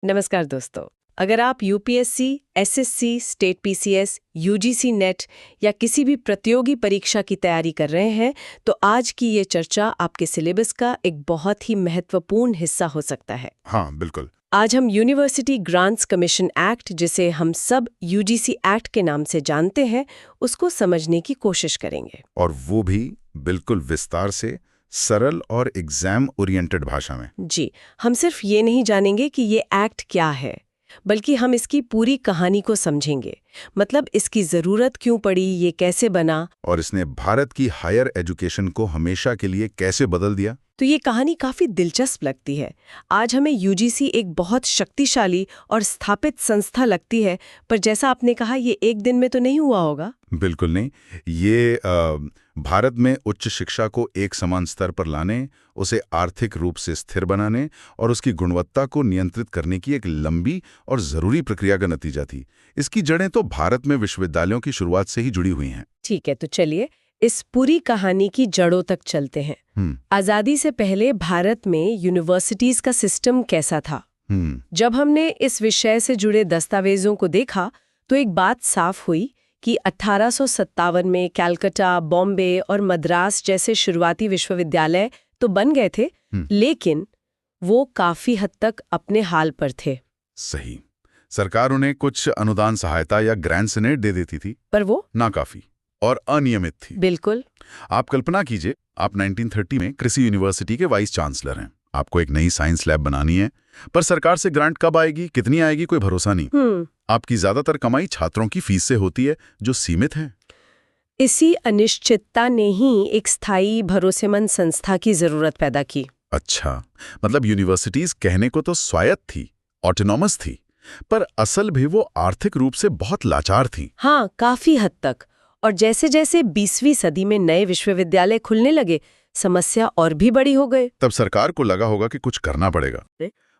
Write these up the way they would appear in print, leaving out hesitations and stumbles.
नमस्कार दोस्तों। अगर आप UPSC, SSC, state PCS, UGC net या किसी भी प्रतियोगी परीक्षा की तैयारी कर रहे हैं तो आज की ये चर्चा आपके सिलेबस का एक बहुत ही महत्वपूर्ण हिस्सा हो सकता है। हाँ, बिल्कुल। आज हम यूनिवर्सिटी ग्रांट्स कमीशन एक्ट, जिसे हम सब यूजीसी एक्ट के नाम से जानते हैं, उसको समझने की कोशिश करेंगे। और वो भी बिल्कुल विस्तार से, सरल और एग्जाम ओरिएंटेड भाषा में। जी, हम सिर्फ ये नहीं जानेंगे कि ये एक्ट क्या है, बल्कि हम इसकी पूरी कहानी को समझेंगे। मतलब इसकी ज़रूरत क्यों पड़ी, ये कैसे बना, और इसने भारत की हायर एजुकेशन को हमेशा के लिए कैसे बदल दिया। तो ये कहानी काफ़ी दिलचस्प लगती है। आज हमें यूजीसी एक बहुत शक्तिशाली और स्थापित संस्था लगती है, पर जैसा आपने कहा, ये एक दिन में तो नहीं हुआ होगा। बिल्कुल नहीं। ये भारत में उच्च शिक्षा को एक समान स्तर पर लाने, उसे आर्थिक रूप से स्थिर बनाने और उसकी गुणवत्ता को नियंत्रित करने की एक लंबी और ज़रूरी प्रक्रिया का नतीजा थी। इसकी जड़ें तो भारत में विश्वविद्यालयों की शुरुआत से ही जुड़ी हुई हैं। ठीक है, तो चलिए इस पूरी कहानी की जड़ों तक चलते हैं। आज़ादी से पहले भारत में यूनिवर्सिटीज़ का सिस्टम कैसा था? जब हमने इस विषय से जुड़े दस्तावेजों को देखा तो एक बात साफ हुई कि 1857 में कलकत्ता, बॉम्बे और मद्रास जैसे शुरुआती विश्वविद्यालय तो बन गए थे, लेकिन वो काफी हद तक अपने हाल पर थे। सही। सरकार उन्हें कुछ अनुदान सहायता या ग्रांट्स इन्हें दे देती थी, पर वो नाकाफी और अनियमित थी। बिल्कुल। आप कल्पना कीजिए, आप 1930 में कृषि यूनिवर्सिटी के वाइस चांसलर हैं। आपको एक नई साइंस लैब बनानी है, पर सरकार से ग्रांट कब आएगी, कितनी आएगी, कोई भरोसा नहीं। आपकी ज्यादातर कमाई छात्रों की फीस से होती है, जो सीमित है। इसी अनिश्चितता ने ही एक स्थायी भरोसेमंद संस्था की जरूरत पैदा की। अच्छा, मतलब यूनिवर्सिटीज कहने को तो स्वायत्त थी, ऑटोनॉमस थी, पर असल भी वो आर्थिक रूप से बहुत लाचार थी। हाँ, काफी हद तक। और जैसे जैसे 20वीं सदी में नए विश्वविद्यालय खुलने लगे, समस्या और भी बड़ी हो गए। तब सरकार को लगा होगा कि कुछ करना पड़ेगा,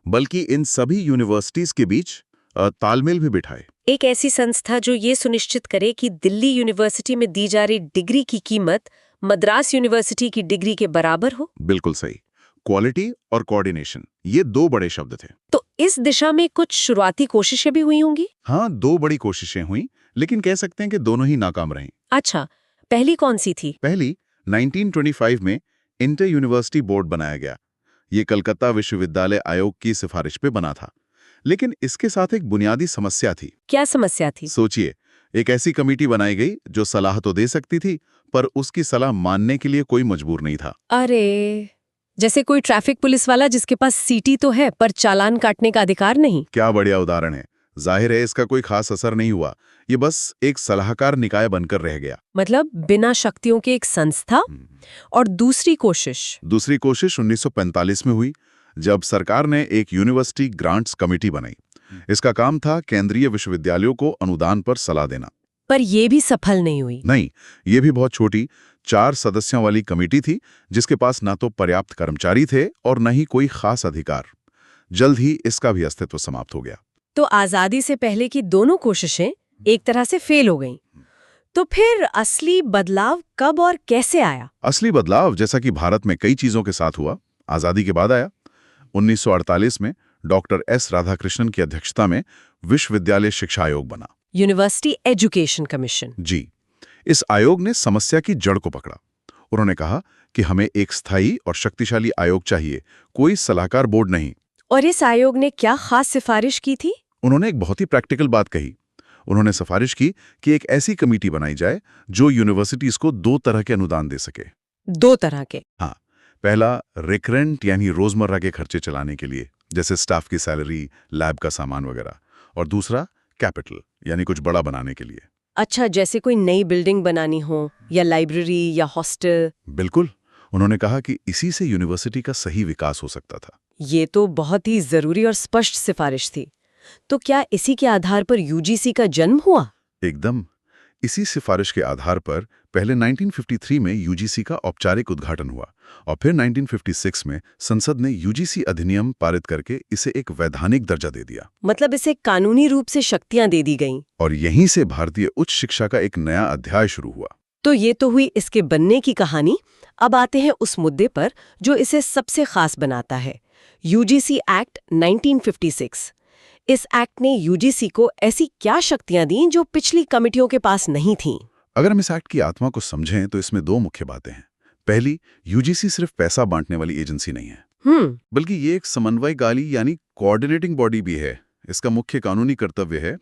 बल्कि इन सभी यूनिवर्सिटीज के बीच तालमेल भी बिठाए। एक ऐसी संस्था जो ये सुनिश्चित करे कि दिल्ली यूनिवर्सिटी में दी जा रही डिग्री की कीमत मद्रास यूनिवर्सिटी की डिग्री के बराबर हो। बिल्कुल सही। क्वालिटी और कोऑर्डिनेशन, ये दो बड़े शब्द थे। तो इस दिशा में कुछ शुरुआती कोशिशें भी हुई होंगी। हाँ, दो बड़ी कोशिशें हुई, लेकिन कह सकते हैं कि दोनों ही नाकाम रहीं। अच्छा, पहली कौन सी थी? पहली 1925 में इंटर यूनिवर्सिटी बोर्ड बनाया गया। ये कलकत्ता विश्वविद्यालय आयोग की सिफारिश पे बना था, लेकिन इसके साथ एक बुनियादी समस्या थी। क्या समस्या थी? सोचिए, एक ऐसी कमेटी बनाई गई जो सलाह तो दे सकती थी, पर उसकी सलाह मानने के लिए कोई मजबूर नहीं था। अरे, जैसे कोई ट्रैफिक पुलिस वाला जिसके पास सीटी तो है पर चालान काटने का अधिकार नहीं। क्या बढ़िया उदाहरण है। जाहिर है इसका कोई खास असर नहीं हुआ, ये बस एक सलाहकार निकाय बनकर रह गया। मतलब बिना शक्तियों के एक संस्था। और दूसरी कोशिश 1945 में हुई, जब सरकार ने एक यूनिवर्सिटी ग्रांट्स कमेटी बनाई। इसका काम था केंद्रीय विश्वविद्यालयों को अनुदान पर सलाह देना। पर यह भी सफल नहीं हुई। नहीं, ये भी बहुत छोटी 4 सदस्यों वाली कमेटी थी, जिसके पास ना तो पर्याप्त कर्मचारी थे और न ही कोई खास अधिकार। जल्द ही इसका भी अस्तित्व समाप्त हो गया। तो आजादी से पहले की दोनों कोशिशें एक तरह से फेल हो गईं। तो फिर असली बदलाव कब और कैसे आया? असली बदलाव, जैसा कि भारत में कई चीजों के साथ हुआ, आजादी के बाद आया। 1948 में डॉक्टर एस राधाकृष्णन की अध्यक्षता में विश्वविद्यालय शिक्षा आयोग बना, यूनिवर्सिटी एजुकेशन कमीशन। जी। इस आयोग ने समस्या की जड़ को पकड़ा। उन्होंने कहा कि हमें एक स्थायी और शक्तिशाली आयोग चाहिए, कोई सलाहकार बोर्ड नहीं। और इस आयोग ने क्या खास सिफारिश की थी? उन्होंने एक बहुत ही प्रैक्टिकल बात कही। उन्होंने सिफारिश की कि एक ऐसी कमेटी बनाई जाए जो यूनिवर्सिटीज को 2 तरह के अनुदान दे सके। 2 तरह के? हाँ, पहला रिकरेंट यानी रोजमर्रा के खर्चे चलाने के लिए, जैसे स्टाफ की सैलरी, लैब का सामान वगैरह। और दूसरा कैपिटल, यानी कुछ बड़ा बनाने के लिए। अच्छा, जैसे कोई नई बिल्डिंग बनानी हो या लाइब्रेरी या हॉस्टल। बिल्कुल। उन्होंने कहा कि इसी से यूनिवर्सिटी का सही विकास हो सकता था। ये तो बहुत ही जरूरी और स्पष्ट सिफारिश थी। तो क्या इसी के आधार पर यूजीसी का जन्म हुआ? एकदम। इसी सिफारिश के आधार पर पहले 1953 में यूजीसी का औपचारिक उद्घाटन हुआ और फिर 1956 में संसद ने यूजीसी अधिनियम पारित करके इसे एक वैधानिक दर्जा दे दिया। मतलब इसे कानूनी रूप से शक्तियां दे दी गईं। और यहीं से भारतीय उच्च शिक्षा का एक नया अध्याय शुरू हुआ। तो ये तो हुई इसके बनने की कहानी। अब आते हैं उस मुद्दे पर जो इसे सबसे खास बनाता है, यूजीसी एक्ट 1956। इस एक्ट ने यूजीसी को ऐसी क्या शक्तियां दी जो पिछली कमिटियों के पास नहीं थीं? अगर हम इस एक्ट की आत्मा को समझें तो इसमें दो मुख्य बातें हैं। पहली, यूजीसी सिर्फ पैसा बांटने वाली एजेंसी नहीं है, बल्कि ये एक समन्वयकारी यानी कोऑर्डिनेटिंग बॉडी भी है। इसका मुख्य कानूनी कर्तव्य है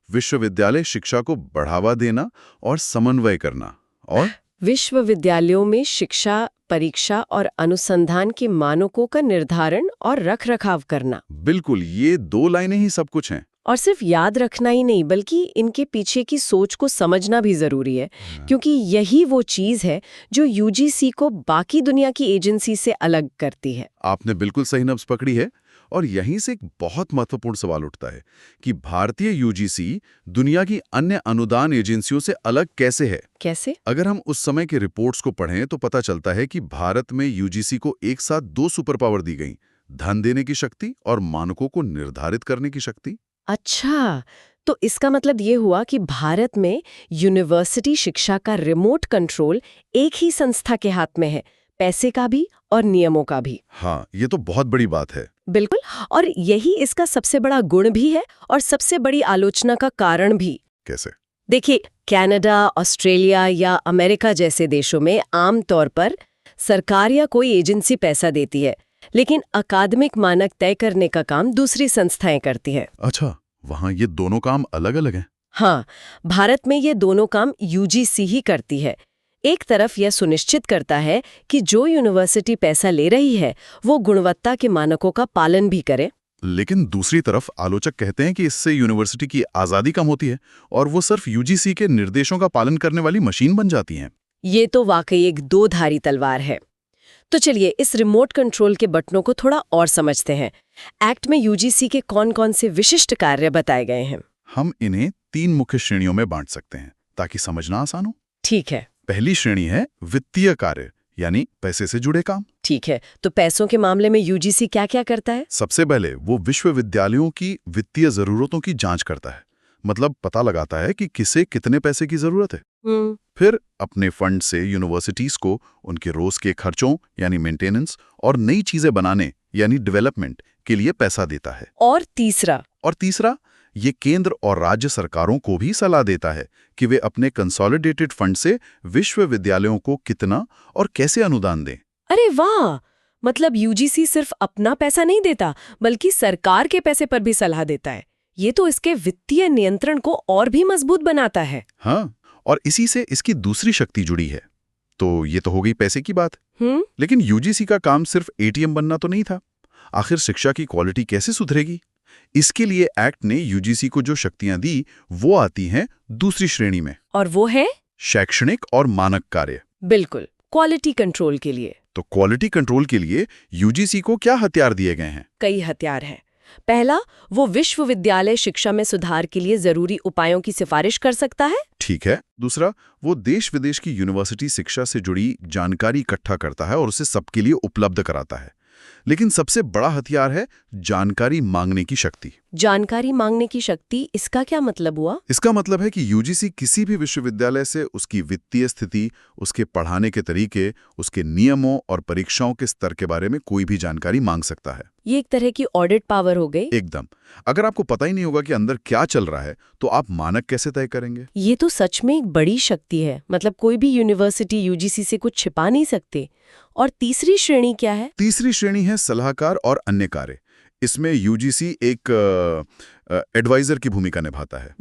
विश्वविद्यालय शिक्षा को बढ़ावा देना और समन्वय करना। और विश्वविद्यालयों में शिक्षा, परीक्षा और अनुसंधान के मानकों का निर्धारण और रखरखाव करना। बिल्कुल, ये दो लाइनें ही सब कुछ हैं। और सिर्फ याद रखना ही नहीं, बल्कि इनके पीछे की सोच को समझना भी जरूरी है, क्योंकि यही वो चीज है जो यूजीसी को बाकी दुनिया की एजेंसी से अलग करती है। आपने बिल्कुल सही नब्ज पकड़ी है। और यहीं से एक बहुत महत्वपूर्ण सवाल उठता है कि भारतीय यूजीसी दुनिया की अन्य अनुदान एजेंसियों से अलग कैसे है। कैसे? अगर हम उस समय के रिपोर्ट्स को पढ़ें तो पता चलता है कि भारत में यूजीसी को एक साथ दो सुपर पावर दी गई, धन देने की शक्ति और मानकों को निर्धारित करने की शक्ति। अच्छा, तो इसका मतलब ये हुआ कि भारत में यूनिवर्सिटी शिक्षा का रिमोट कंट्रोल एक ही संस्था के हाथ में है, पैसे का भी और नियमों का भी। हाँ, ये तो बहुत बड़ी बात है। बिल्कुल, और यही इसका सबसे बड़ा गुण भी है और सबसे बड़ी आलोचना का कारण भी। कैसे? देखिए, कनाडा, ऑस्ट्रेलिया या अमेरिका जैसे देशों में आमतौर पर सरकार या कोई एजेंसी पैसा देती है, लेकिन अकादमिक मानक तय करने का काम दूसरी संस्थाएं करती है। अच्छा, वहाँ ये दोनों काम अलग-अलग हैं? हाँ, भारत में ये दोनों काम यूजीसी ही करती है। एक तरफ यह सुनिश्चित करता है कि जो यूनिवर्सिटी पैसा ले रही है वो गुणवत्ता के मानकों का पालन भी करे, लेकिन दूसरी तरफ आलोचक कहते हैं कि इससे यूनिवर्सिटी की आज़ादी कम होती है और वो सिर्फ यूजीसी के निर्देशों का पालन करने वाली मशीन बन जाती हैं। ये तो वाकई एक दो धारी तलवार है। तो चलिए इस रिमोट कंट्रोल के बटनों को थोड़ा और समझते हैं। एक्ट में यूजीसी के कौन-कौन से विशिष्ट कार्य बताए गए हैं? हम इन्हें 3 मुख्य श्रेणियों में बांट सकते हैं ताकि समझना आसान हो। ठीक है। पहली श्रेणी है वित्तीय कार्य, यानी पैसे से जुड़े काम। ठीक है, तो पैसों के मामले में यूजीसी क्या-क्या करता है? सबसे पहले वो विश्वविद्यालयों की वित्तीय जरूरतों की जांच करता है, मतलब पता लगाता है कि किसे कितने पैसे की जरूरत है। फिर अपने फंड से यूनिवर्सिटीज को उनके रोज के खर्चों यानी मेंटेनेंस और नई चीजें बनाने यानी डेवलपमेंट के लिए पैसा देता है। और तीसरा, ये केंद्र और राज्य सरकारों को भी सलाह देता है कि वे अपने कंसोलिडेटेड फंड से विश्वविद्यालयों को कितना और कैसे अनुदान दें। अरे वाह! मतलब यूजीसी सिर्फ अपना पैसा नहीं देता, बल्कि सरकार के पैसे पर भी सलाह देता है। ये तो इसके वित्तीय नियंत्रण को और भी मजबूत बनाता है। हाँ, और इसी से इसकी दूसरी शक्ति जुड़ी है। तो ये तो हो गई पैसे की बात। लेकिन यूजीसी का काम सिर्फ एटीएम बनना तो नहीं था। आखिर शिक्षा की क्वालिटी कैसे सुधरेगी? इसके लिए एक्ट ने यूजीसी को जो शक्तियां दी वो आती हैं दूसरी श्रेणी में। और वो है शैक्षणिक और मानक कार्य। बिल्कुल, क्वालिटी कंट्रोल के लिए। तो क्वालिटी कंट्रोल के लिए यूजीसी को क्या हथियार दिए गए हैं? कई हथियार हैं। पहला, वो विश्वविद्यालय शिक्षा में सुधार के लिए जरूरी उपायों की सिफारिश कर सकता है। ठीक है। दूसरा, वो देश विदेश की यूनिवर्सिटी शिक्षा से जुड़ी जानकारी इकट्ठा करता है और उसे सबके लिए उपलब्ध कराता है। लेकिन सबसे बड़ा हथियार है जानकारी मांगने की शक्ति। जानकारी मांगने की शक्ति, इसका क्या मतलब हुआ? इसका मतलब है कि यूजीसी किसी भी विश्वविद्यालय से उसकी वित्तीय स्थिति, उसके पढ़ाने के तरीके, उसके नियमों और परीक्षाओं के स्तर के बारे में कोई भी जानकारी मांग सकता है। ये एक तरह की ऑडिट पावर हो गई। एकदम। अगर आपको पता ही नहीं होगा कि अंदर क्या चल रहा है तो आप मानक कैसे तय करेंगे? ये तो सच में एक बड़ी शक्ति है। मतलब कोई भी यूनिवर्सिटी यूजीसी से कुछ छिपा नहीं सकते। और तीसरी श्रेणी क्या है? तीसरी श्रेणी है सलाहकार और अन्य कार्य। इसमें यूजीसी एक एडवाइजर की भूमिका निभाता है।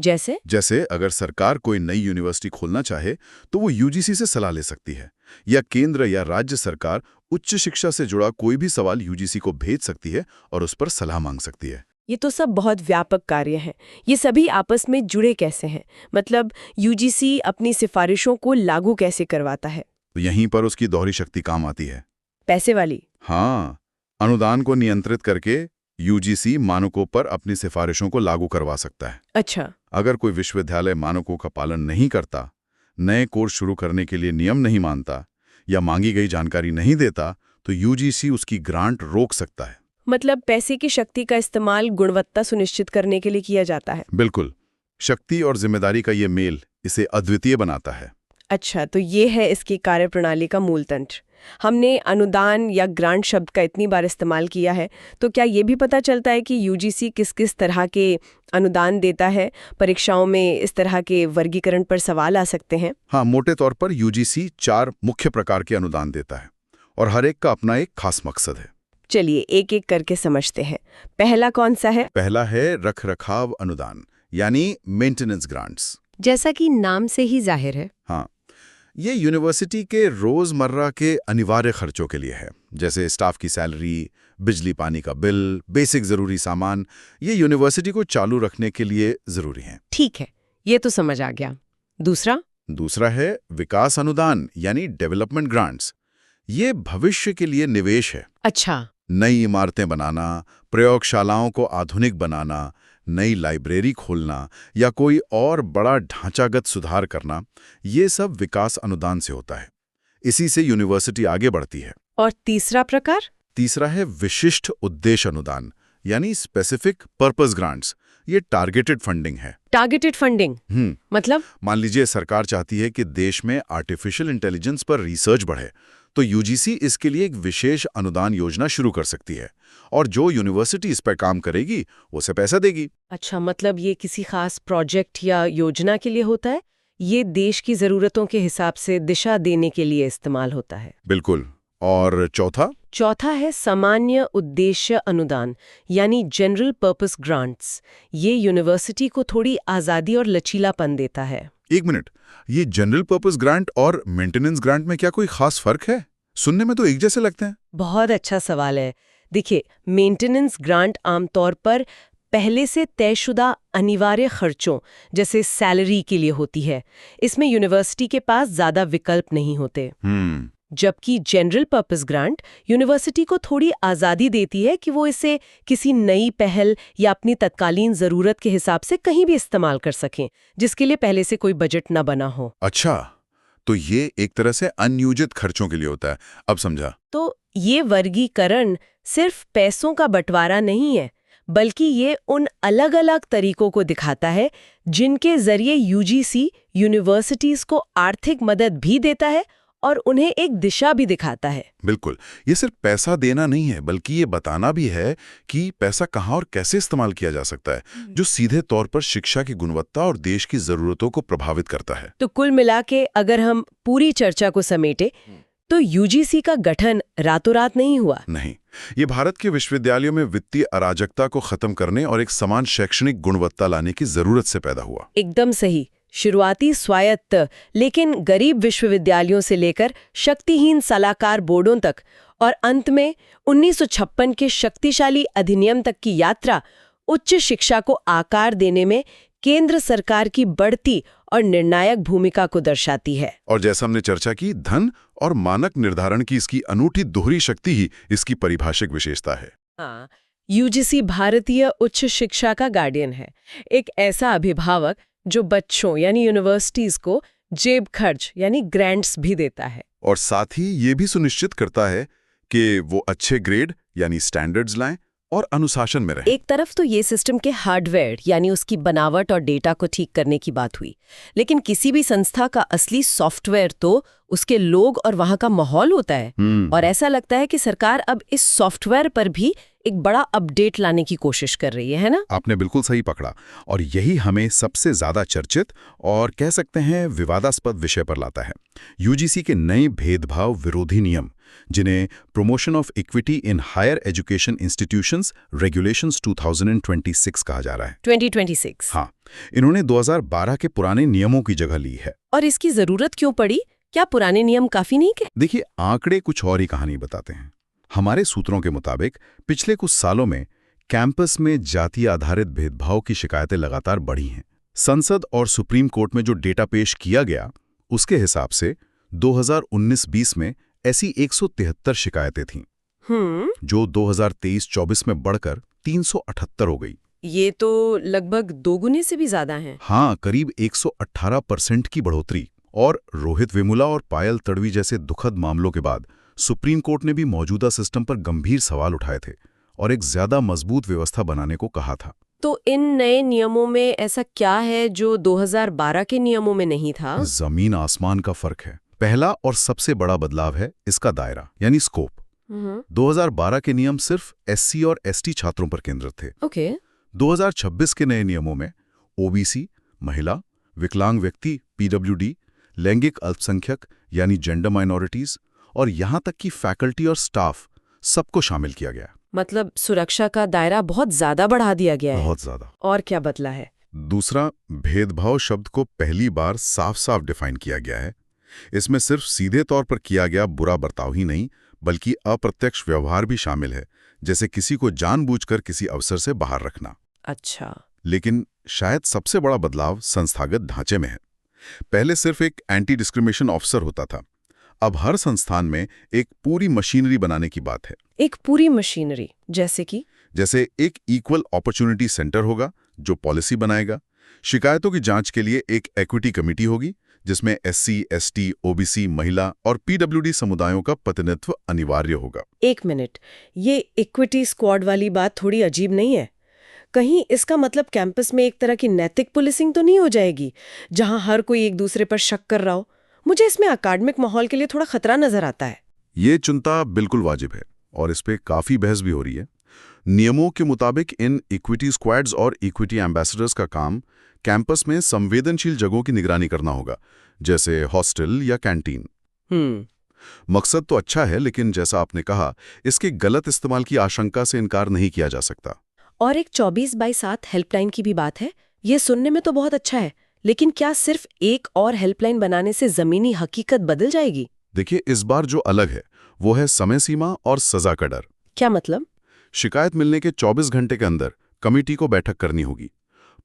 जैसे अगर सरकार कोई नई यूनिवर्सिटी खोलना चाहे तो वो यूजीसी से सलाह ले सकती है, या केंद्र या राज्य सरकार उच्च शिक्षा से जुड़ा कोई भी सवाल यूजीसी को भेज सकती है और उस पर सलाह मांग सकती है। ये तो सब बहुत व्यापक कार्य हैं। ये सभी आपस में जुड़े कैसे हैं? मतलब यूजीसी अपनी सिफारिशों को लागू कैसे करवाता है? तो यहीं पर उसकी दोहरी शक्ति काम आती है। पैसे वाली? हाँ, अनुदान को नियंत्रित करके यूजीसी मानकों पर अपनी सिफारिशों को लागू करवा सकता है। अच्छा। अगर कोई विश्वविद्यालय मानकों का पालन नहीं करता, नए कोर्स शुरू करने के लिए नियम नहीं मानता या मांगी गई जानकारी नहीं देता, तो यूजीसी उसकी ग्रांट रोक सकता है। मतलब पैसे की शक्ति का इस्तेमाल गुणवत्ता सुनिश्चित करने के लिए किया जाता है। बिल्कुल। शक्ति और जिम्मेदारी का ये मेल इसे अद्वितीय बनाता है। अच्छा, तो ये है इसकी कार्यप्रणाली का मूल तंत्र। हमने अनुदान या ग्रांट शब्द का इतनी बार इस्तेमाल किया है, तो क्या ये भी पता चलता है कि यूजीसी किस किस तरह के अनुदान देता है? परीक्षाओं में इस तरह के वर्गीकरण पर सवाल आ सकते हैं। हाँ, मोटे तौर पर यूजीसी 4 मुख्य प्रकार के अनुदान देता है और हर एक का अपना एक खास मकसद है। चलिए एक एक करके समझते हैं। पहला कौन सा है? पहला है रखरखाव अनुदान, यानी मेंटेनेंस ग्रांट्स। जैसा कि नाम से ही जाहिर है। हाँ, ये यूनिवर्सिटी के रोजमर्रा के अनिवार्य खर्चों के लिए है, जैसे स्टाफ की सैलरी, बिजली पानी का बिल, बेसिक जरूरी सामान। ये यूनिवर्सिटी को चालू रखने के लिए जरूरी हैं। ठीक है, ये तो समझ आ गया। दूसरा है विकास अनुदान, यानी डेवलपमेंट ग्रांट्स। ये भविष्य के लिए निवेश है। अच्छा। नई इमारतें बनाना, प्रयोगशालाओं को आधुनिक बनाना, नई लाइब्रेरी खोलना या कोई और बड़ा ढांचागत सुधार करना, ये सब विकास अनुदान से होता है। इसी से यूनिवर्सिटी आगे बढ़ती है। और तीसरा प्रकार? तीसरा है विशिष्ट उद्देश्य अनुदान, यानी स्पेसिफिक पर्पस ग्रांट्स। ये टारगेटेड फंडिंग है। टारगेटेड फंडिंग मतलब? मान लीजिए सरकार चाहती है कि देश में आर्टिफिशियल इंटेलिजेंस पर रिसर्च बढ़े, तो यूजीसी इसके लिए एक विशेष अनुदान योजना शुरू कर सकती है और जो यूनिवर्सिटी इस पर काम करेगी उसे पैसा देगी। अच्छा, मतलब ये किसी खास प्रोजेक्ट या योजना के लिए होता है? ये देश की जरूरतों के हिसाब से दिशा देने के लिए इस्तेमाल होता है। बिल्कुल। और चौथा है सामान्य उद्देश्य अनुदान, यानी जनरल पर्पस ग्रांट्स। ये यूनिवर्सिटी को थोड़ी आज़ादी और लचीलापन देता है। एक मिनट, ये जनरल पर्पस ग्रांट और मेंटेनेंस ग्रांट में क्या कोई खास फर्क है? सुनने में तो एक जैसे लगते हैं। बहुत अच्छा सवाल है। देखिए, मेंटेनेंस ग्रांट आमतौर पर पहले से तयशुदा अनिवार्य खर्चों जैसे सैलरी के लिए होती है। इसमें यूनिवर्सिटी के पास ज्यादा विकल्प नहीं होते। जबकि जनरल पर्पस ग्रांट यूनिवर्सिटी को थोड़ी आज़ादी देती है कि वो इसे किसी नई पहल या अपनी तत्कालीन ज़रूरत के हिसाब से कहीं भी इस्तेमाल कर सकें, जिसके लिए पहले से कोई बजट न बना हो। अच्छा, तो ये एक तरह से अनियोजित खर्चों के लिए होता है। अब समझा। तो ये वर्गीकरण सिर्फ पैसों का बंटवारा नहीं है, बल्कि ये उन अलग-अलग तरीकों को दिखाता है जिनके जरिए यूजीसी यूनिवर्सिटीज को आर्थिक मदद भी देता है और उन्हें एक दिशा भी दिखाता है। बिल्कुल, ये सिर्फ पैसा देना नहीं है, बल्कि ये बताना भी है कि पैसा कहाँ और कैसे इस्तेमाल किया जा सकता है, जो सीधे तौर पर शिक्षा की गुणवत्ता और देश की जरूरतों को प्रभावित करता है। तो कुल मिला के अगर हम पूरी चर्चा को समेटे तो यूजीसी का गठन रातों रात नहीं हुआ। नहीं, ये भारत के विश्वविद्यालयों में वित्तीय अराजकता को खत्म करने और एक समान शैक्षणिक गुणवत्ता लाने की जरूरत से पैदा हुआ। एकदम सही। शुरुआती स्वायत्त लेकिन गरीब विश्वविद्यालयों से लेकर शक्तिहीन सलाहकार बोर्डों तक और अंत में 1956 के शक्तिशाली अधिनियम तक की यात्रा उच्च शिक्षा को आकार देने में केंद्र सरकार की बढ़ती और निर्णायक भूमिका को दर्शाती है। और जैसा हमने चर्चा की, धन और मानक निर्धारण की इसकी अनूठी दोहरी शक्ति ही इसकी परिभाषिक विशेषता है। हाँ, यूजीसी भारतीय उच्च शिक्षा का गार्डियन है, एक ऐसा अभिभावक जो बच्चों यानी यूनिवर्सिटीज को जेब खर्च यानी ग्रांट्स भी देता है और साथ ही ये भी सुनिश्चित करता है कि वो अच्छे ग्रेड यानी स्टैंडर्ड्स लाएं और अनुशासन में रहें। एक तरफ तो ये सिस्टम के हार्डवेयर यानी उसकी बनावट और डेटा को ठीक करने की बात हुई, लेकिन किसी भी संस्था का असली सॉफ्टवेयर तो उसके लोग और वहां का माहौल होता है। और ऐसा लगता है कि सरकार अब इस सॉफ्टवेयर पर भी एक बड़ा अपडेट लाने की कोशिश कर रही है ना? आपने बिल्कुल सही पकड़ा और यही हमें सबसे ज्यादा चर्चित और कह सकते हैं विवादास्पद विषय पर लाता है। यूजीसी के नए भेदभाव विरोधी नियम, जिन्हें promotion of equity in higher education institutions regulations 2026 कहा जा रहा है। 2026। हाँ, इन्होंने 2012 के पुराने नियमों की जगह ली है। और इसकी जरूरत क्यों पड़ी? क्या पुराने नियम काफी नहीं थे? देखिए, आंकड़े कुछ और ही कहानी बताते हैं। हमारे सूत्रों के मुताबिक पिछले कुछ सालों में कैंपस में जाति आधारित भेदभाव की शिकायतें लगातार बढ़ी हैं। संसद और सुप्रीम कोर्ट में जो डेटा पेश किया गया, उसके हिसाब से 2019-20 में ऐसी 173 शिकायतें थीं, जो 2023-24 में बढ़कर 378 हो गई। ये तो लगभग 2 गुने से भी ज्यादा है। हाँ, करीब 118% की बढ़ोतरी। और रोहित वेमुला और पायल तड़वी जैसे दुखद मामलों के बाद सुप्रीम कोर्ट ने भी मौजूदा सिस्टम पर गंभीर सवाल उठाए थे और एक ज्यादा मजबूत व्यवस्था बनाने को कहा था। तो इन नए नियमों में ऐसा क्या है जो 2012 के नियमों में नहीं था? जमीन आसमान का फर्क है। पहला और सबसे बड़ा बदलाव है इसका दायरा यानी स्कोप। 2012 के नियम सिर्फ एससी और एसटी छात्रों पर केंद्रित थे। ओके। 2026 के नए नियमों में ओबीसी, महिला, विकलांग व्यक्ति, पीडब्ल्यूडी, लैंगिक अल्पसंख्यक यानी जेंडर माइनॉरिटीज और यहां तक कि फैकल्टी और स्टाफ सबको शामिल किया गया। मतलब सुरक्षा का दायरा बहुत ज्यादा बढ़ा दिया गया है। बहुत ज्यादा। और क्या बदला है? दूसरा, भेदभाव शब्द को पहली बार साफ साफ डिफाइन किया गया है। इसमें सिर्फ सीधे तौर पर किया गया बुरा बर्ताव ही नहीं बल्कि अप्रत्यक्ष व्यवहार भी शामिल है, जैसे किसी को जानबूझकर किसी अवसर से बाहर रखना। अच्छा। लेकिन शायद सबसे बड़ा बदलाव संस्थागत ढांचे में है। पहले सिर्फ एक एंटी डिस्क्रिमिनेशन ऑफिसर होता था, अब हर संस्थान में एक पूरी मशीनरी बनाने की बात है। एक पूरी मशीनरी जैसे एक इक्वल अपॉर्चुनिटी सेंटर होगा जो पॉलिसी बनाएगा। शिकायतों की जांच के लिए एक इक्विटी कमेटी होगी जिसमें एससी, एसटी, ओबीसी, महिला और पीडब्ल्यूडी समुदायों का प्रतिनिधित्व अनिवार्य होगा। एक मिनट, ये इक्विटी स्क्वाड वाली बात थोड़ी अजीब नहीं है? कहीं इसका मतलब कैंपस में एक तरह की नैतिक पुलिसिंग तो नहीं हो जाएगी जहां हर कोई एक दूसरे पर शक कर रहा हो? मुझे इसमें एकेडमिक माहौल के लिए थोड़ा खतरा नजर आता है। ये चिंता बिल्कुल वाजिब है और इस पे काफी बहस भी हो रही है। नियमों के मुताबिक इन इक्विटी स्क्वाड्स और इक्विटी एम्बेसडर्स का काम कैंपस में संवेदनशील जगहों की निगरानी करना होगा, जैसे हॉस्टल या कैंटीन। मकसद तो अच्छा है, लेकिन जैसा आपने कहा, इसके गलत इस्तेमाल की आशंका से इनकार नहीं किया जा सकता। और एक 24/7 हेल्पलाइन की भी बात है। ये सुनने में तो बहुत अच्छा है, लेकिन क्या सिर्फ एक और हेल्पलाइन बनाने से जमीनी हकीकत बदल जाएगी? देखिए, इस बार जो अलग है वो है समय सीमा और सजा का डर। क्या मतलब? शिकायत मिलने के 24 घंटे के अंदर कमेटी को बैठक करनी होगी,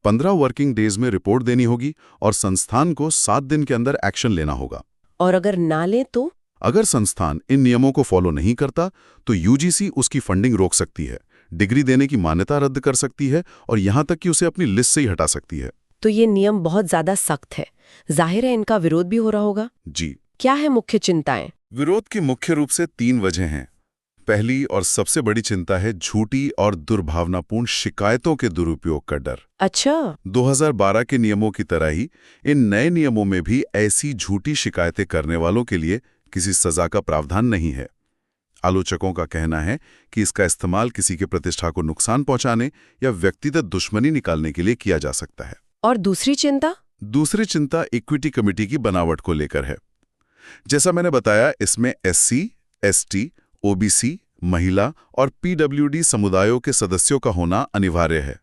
15 वर्किंग डेज में रिपोर्ट देनी होगी और संस्थान को 7 दिन के अंदर एक्शन लेना होगा। और अगर ना ले तो? अगर संस्थान इन नियमों को फॉलो नहीं करता तो यूजीसी उसकी फंडिंग रोक सकती है, डिग्री देने की मान्यता रद्द कर सकती है और यहां तक कि उसे अपनी लिस्ट से ही हटा सकती है। तो ये नियम बहुत ज्यादा सख्त है। जाहिर है इनका विरोध भी हो रहा होगा। जी। क्या है मुख्य चिंताएं? विरोध की मुख्य रूप से 3 वजह हैं। पहली और सबसे बड़ी चिंता है झूठी और दुर्भावनापूर्ण शिकायतों के दुरुपयोग का डर। अच्छा। 2012 के नियमों की तरह ही इन नए नियमों में भी ऐसी झूठी शिकायतें करने वालों के लिए किसी सजा का प्रावधान नहीं है। आलोचकों का कहना है कि इसका इस्तेमाल किसी के प्रतिष्ठा को नुकसान पहुंचाने या व्यक्तिगत दुश्मनी निकालने के लिए किया जा सकता है। और दूसरी चिंता? दूसरी चिंता इक्विटी कमेटी की बनावट को लेकर है। जैसा मैंने बताया, इसमें एससी, एसटी, ओबीसी, महिला और पीडब्ल्यूडी समुदायों के सदस्यों का होना अनिवार्य है,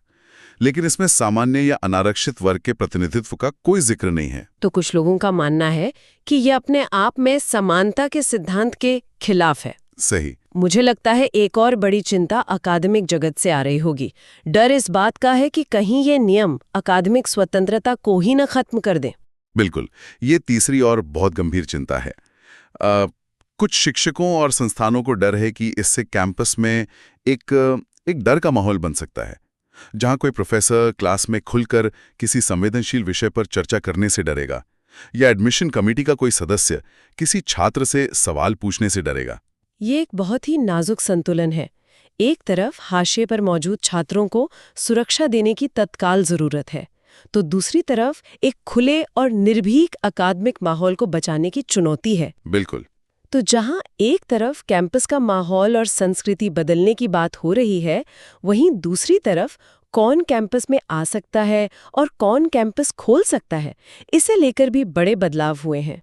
लेकिन इसमें सामान्य या अनारक्षित वर्ग के प्रतिनिधित्व का कोई जिक्र नहीं है। तो कुछ लोगों का मानना है कि यह अपने आप में समानता के सिद्धांत के खिलाफ है। सही। मुझे लगता है एक और बड़ी चिंता अकादमिक जगत से आ रही होगी। डर इस बात का है कि कहीं ये नियम अकादमिक स्वतंत्रता को ही न खत्म कर दें। बिल्कुल, ये तीसरी और बहुत गंभीर चिंता है। कुछ शिक्षकों और संस्थानों को डर है कि इससे कैंपस में एक डर का माहौल बन सकता है, जहां कोई प्रोफेसर क्लास में खुलकर किसी संवेदनशील विषय पर चर्चा करने से डरेगा या एडमिशन कमेटी का कोई सदस्य किसी छात्र से सवाल पूछने से डरेगा। ये एक बहुत ही नाजुक संतुलन है। एक तरफ हाशिए पर मौजूद छात्रों को सुरक्षा देने की तत्काल जरूरत है, तो दूसरी तरफ एक खुले और निर्भीक अकादमिक माहौल को बचाने की चुनौती है। बिल्कुल। तो जहां एक तरफ कैंपस का माहौल और संस्कृति बदलने की बात हो रही है, वहीं दूसरी तरफ कौन कैंपस में आ सकता है और कौन कैंपस खोल सकता है, इसे लेकर भी बड़े बदलाव हुए हैं।